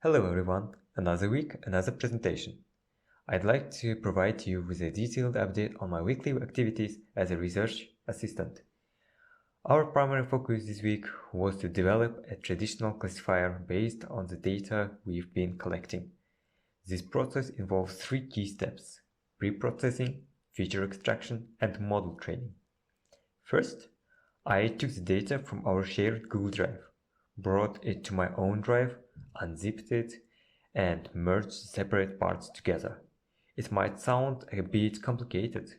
Hello everyone, another week, another presentation. I'd like to provide you with a detailed update on my weekly activities as a research assistant. Our primary focus this week was to develop a traditional classifier based on the data we've been collecting. This process involves three key steps: pre-processing, feature extraction, and model training. First, I took the data from our shared Google Drive, brought it to my own drive, unzipped it, and merged the separate parts together. It might sound a bit complicated,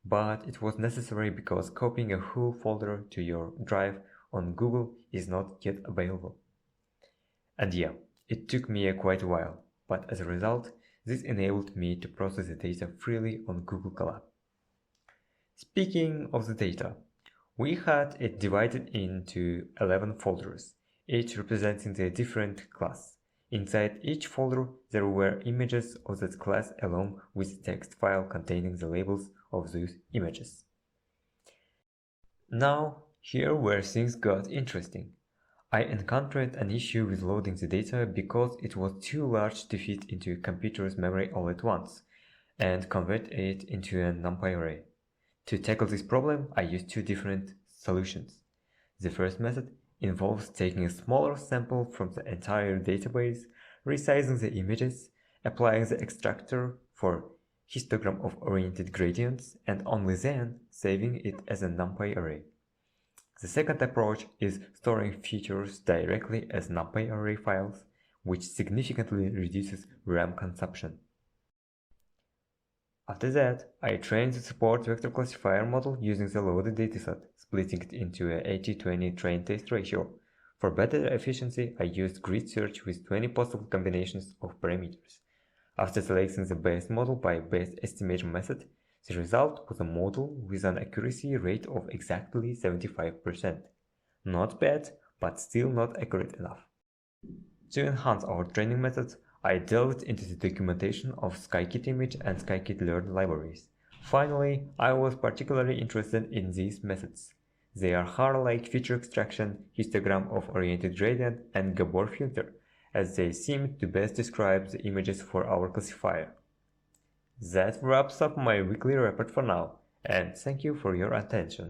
but it was necessary because copying a whole folder to your drive on Google is not yet available. And yeah, it took me quite a while, but as a result, this enabled me to process the data freely on Google Colab. Speaking of the data, we had it divided into 11 folders, each representing a different class. Inside each folder, there were images of that class along with a text file containing the labels of those images. Now, here where things got interesting. I encountered an issue with loading the data because it was too large to fit into a computer's memory all at once, and convert it into a NumPy array. To tackle this problem, I used two different solutions. The first method involves taking a smaller sample from the entire database, resizing the images, applying the extractor for histogram of oriented gradients, and only then saving it as a NumPy array. The second approach is storing features directly as NumPy array files, which significantly reduces RAM consumption. After that, I trained the support vector classifier model using the loaded dataset, splitting it into a 80-20 train-test ratio. For better efficiency, I used grid search with 20 possible combinations of parameters. After selecting the best model by best estimator method, the result was a model with an accuracy rate of exactly 75%. Not bad, but still not accurate enough. To enhance our training methods, I delved into the documentation of scikit-image and scikit-learn libraries. Finally, I was particularly interested in these methods. They are highlight feature extraction, histogram of oriented gradient, and Gabor filter, as they seem to best describe the images for our classifier. That wraps up my weekly report for now, and thank you for your attention.